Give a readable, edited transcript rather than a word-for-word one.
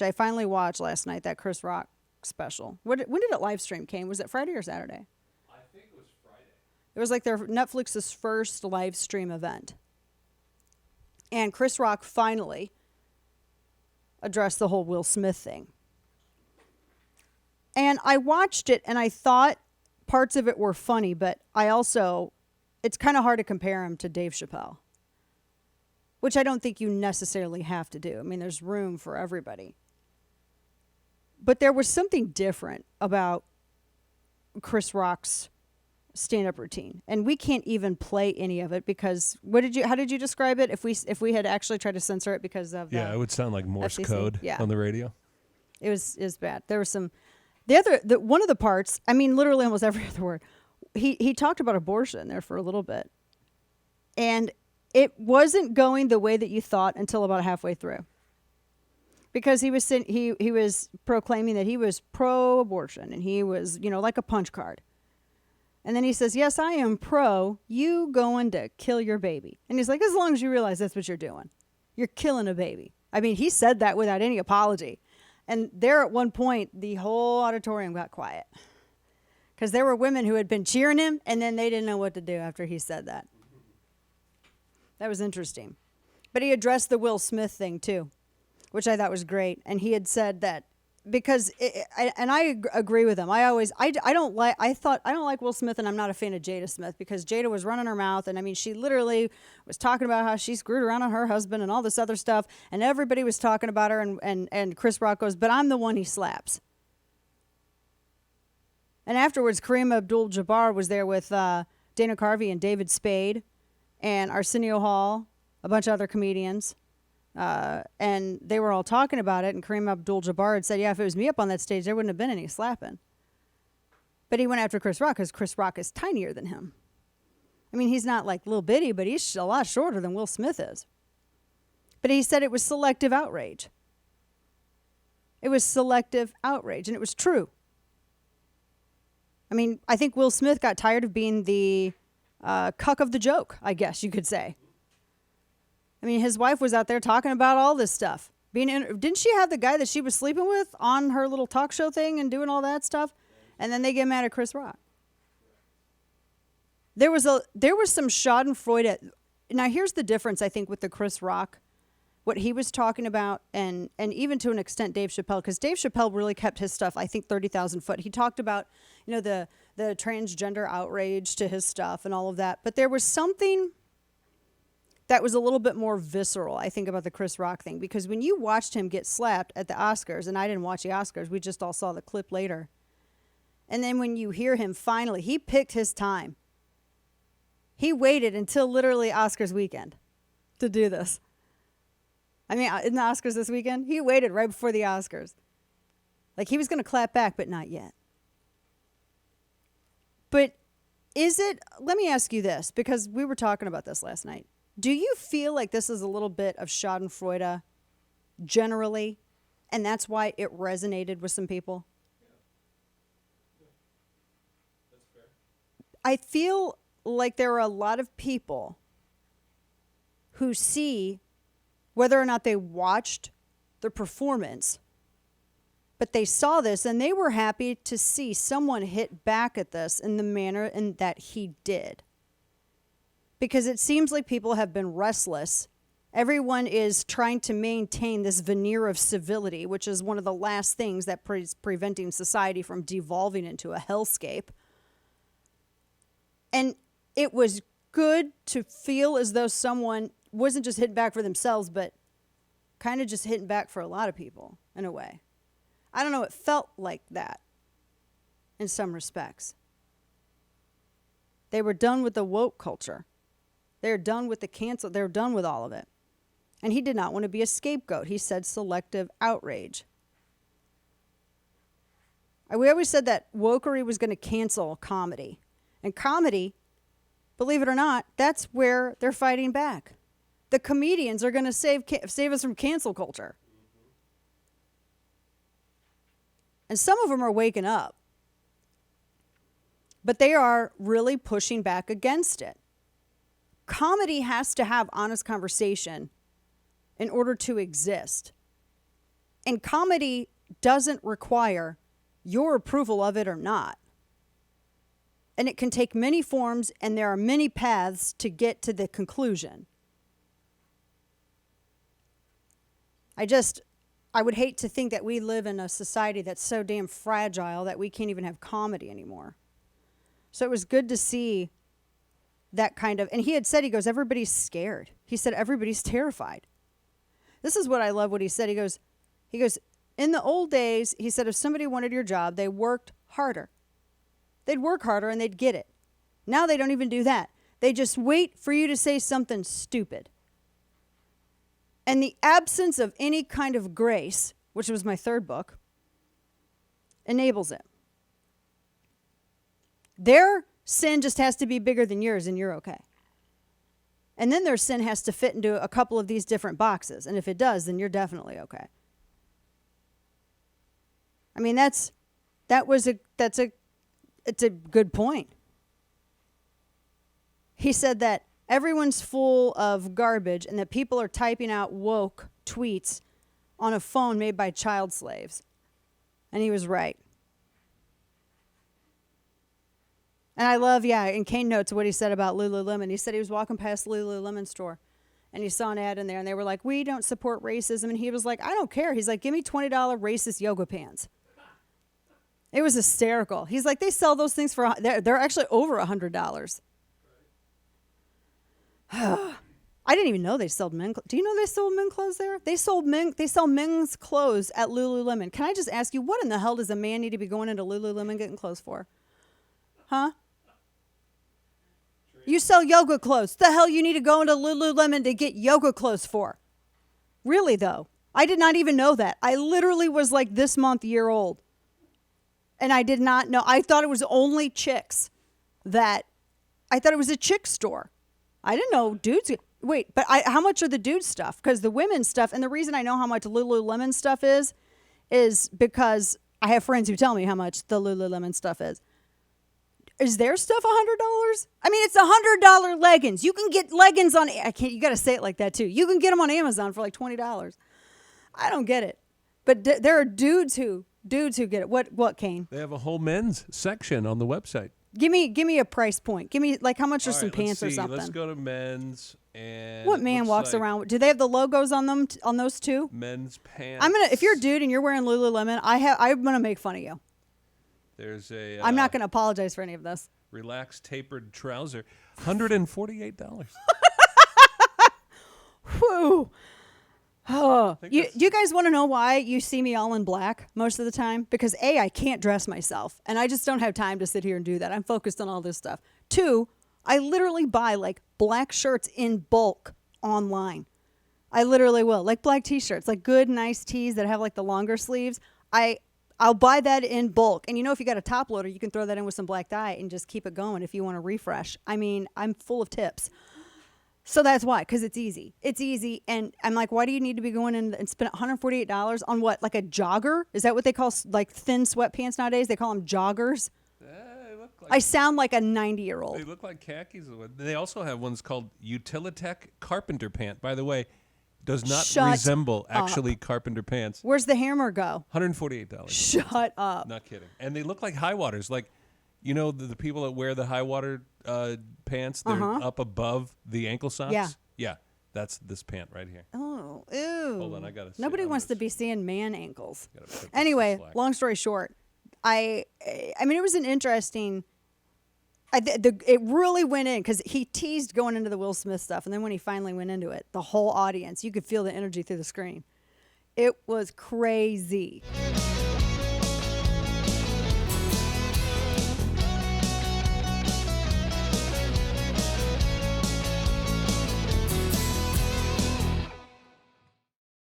I finally watched last night that Chris Rock special. When did it live stream? Came, was it Friday or Saturday? I think it was Friday. It was like their Netflix's first live stream event, and Chris Rock finally addressed the whole Will Smith thing. And I watched it, and I thought parts of it were funny, but it's kind of hard to compare him to Dave Chappelle, which I don't think you necessarily have to do. I mean, there's room for everybody. But there was something different about Chris Rock's stand-up routine, and we can't even play any of it because how did you describe it? If we had actually tried to censor it because of it would sound like Morse FCC? code on the radio. It was bad. There was some one of the parts. I mean, literally almost every other word. He talked about abortion there for a little bit, and it wasn't going the way that you thought until about halfway through. Because he was proclaiming that he was pro-abortion and he was, like a punch card. And then he says, yes, I am pro you going to kill your baby. And he's like, as long as you realize that's what you're doing. You're killing a baby. I mean, he said that without any apology. And there at one point, the whole auditorium got quiet. Because there were women who had been cheering him and then they didn't know what to do after he said that. That was interesting. But he addressed the Will Smith thing too, which I thought was great. And he had said that because, I agree with him. I don't like Will Smith, and I'm not a fan of Jada Smith because Jada was running her mouth. And I mean, she literally was talking about how she screwed around on her husband and all this other stuff. And everybody was talking about her. And Chris Rock goes, but I'm the one he slaps. And afterwards, Kareem Abdul-Jabbar was there with Dana Carvey and David Spade and Arsenio Hall, a bunch of other comedians. And they were all talking about it, and Kareem Abdul-Jabbar had said, yeah, if it was me up on that stage, there wouldn't have been any slapping. But he went after Chris Rock because Chris Rock is tinier than him. I mean, he's not like little bitty, but he's a lot shorter than Will Smith is. But he said it was selective outrage. It was selective outrage, and it was true. I mean, I think Will Smith got tired of being the cuck of the joke, I guess you could say. I mean, his wife was out there talking about all this stuff. Didn't she have the guy that she was sleeping with on her little talk show thing and doing all that stuff? And then they get mad at Chris Rock. There was some Schadenfreude. Now, here's the difference, I think, with the Chris Rock, what he was talking about, and even to an extent Dave Chappelle, because Dave Chappelle really kept his stuff, I think, 30,000 foot. He talked about, the transgender outrage to his stuff and all of that. But there was something that was a little bit more visceral, I think, about the Chris Rock thing. Because when you watched him get slapped at the Oscars, and I didn't watch the Oscars, we just all saw the clip later. And then when you hear him finally, he picked his time. He waited until literally Oscars weekend to do this. I mean, in the Oscars this weekend, he waited right before the Oscars. Like he was going to clap back, but not yet. But let me ask you this, because we were talking about this last night. Do you feel like this is a little bit of Schadenfreude generally, and that's why it resonated with some people? Yeah. That's fair. I feel like there are a lot of people who see whether or not they watched the performance, but they saw this and they were happy to see someone hit back at this in the manner in that he did. Because it seems like people have been restless. Everyone is trying to maintain this veneer of civility, which is one of the last things that is preventing society from devolving into a hellscape. And it was good to feel as though someone wasn't just hitting back for themselves, but kind of just hitting back for a lot of people in a way. I don't know, it felt like that in some respects. They were done with the woke culture. They're done with the cancel. They're done with all of it. And he did not want to be a scapegoat. He said selective outrage. We always said that wokery was going to cancel comedy. And comedy, believe it or not, that's where they're fighting back. The comedians are going to save us from cancel culture. And some of them are waking up. But they are really pushing back against it. Comedy has to have honest conversation in order to exist. And comedy doesn't require your approval of it or not. And it can take many forms, and there are many paths to get to the conclusion. I would hate to think that we live in a society that's so damn fragile that we can't even have comedy anymore. So it was good to see that kind of, and he had said, he goes, everybody's scared. He said, everybody's terrified. This is what I love what he said. He goes, in the old days, he said, if somebody wanted your job, they worked harder. They'd work harder and they'd get it. Now they don't even do that. They just wait for you to say something stupid. And the absence of any kind of grace, which was my third book, enables it. Their sin just has to be bigger than yours and you're okay. And then their sin has to fit into a couple of these different boxes. And if it does, then you're definitely okay. I mean, it's a good point. He said that everyone's full of garbage and that people are typing out woke tweets on a phone made by child slaves. And he was right. And I love, in Kane notes what he said about Lululemon. He said he was walking past the Lululemon store and he saw an ad in there and they were like, we don't support racism. And he was like, I don't care. He's like, give me $20 racist yoga pants. It was hysterical. He's like, they sell those things for, they're actually over $100. I didn't even know they sold men. Do you know they sold men clothes there? They sell men's clothes at Lululemon. Can I just ask you, what in the hell does a man need to be going into Lululemon getting clothes for? Huh? You sell yoga clothes. The hell you need to go into Lululemon to get yoga clothes for? Really though, I did not even know that. I literally was like this month year old. And I did not know. I thought it was only chicks I thought it was a chick store. I didn't know dudes. Wait, but how much are the dude stuff? Because the women's stuff, and the reason I know how much Lululemon stuff is because I have friends who tell me how much the Lululemon stuff is. Is their stuff $100? I mean, it's $100 leggings. You can get leggings on, you got to say it like that too. You can get them on Amazon for like $20. I don't get it. But there are dudes who get it. What, Kane? They have a whole men's section on the website. Give me a price point. Give me like how much are All some right, pants or let's see. something? Let's go to men's and What man walks around? Do they have the logos on them on those two? Men's pants. If you're a dude and you're wearing Lululemon, I'm gonna make fun of you. There's a. I'm not gonna apologize for any of this. Relaxed tapered trouser, $148. Whew. Oh, do you guys want to know why you see me all in black most of the time? Because A, I can't dress myself, and I just don't have time to sit here and do that. I'm focused on all this stuff. 2, I literally buy like black shirts in bulk online. I literally will, like black t-shirts, like good, nice tees that have like the longer sleeves. I'll buy that in bulk. And if you got a top loader, you can throw that in with some black dye and just keep it going if you want to refresh. I mean, I'm full of tips. So that's why, because it's easy. It's easy. And I'm like, why do you need to be going in and spend $148 on what? Like a jogger? Is that what they call like thin sweatpants nowadays? They call them joggers? They look like, I sound like a 90-year-old. they look like khakis. They also have ones called Utilitech Carpenter Pant. By the way, does not Shut resemble up. actually carpenter pants. Where's the hammer go? $148. Shut up. Not kidding. And they look like high waters. Like, the people that wear the high water pants, they're up above the ankle socks? Yeah. Yeah. That's this pant right here. Oh, ew. Hold on, I got to see. Nobody wants to be seeing man ankles. Gotta put this Anyway, in slack. long story short, I mean, it was an interesting. It really went in because he teased going into the Will Smith stuff, and then when he finally went into it, the whole audience, you could feel the energy through the screen. It was crazy.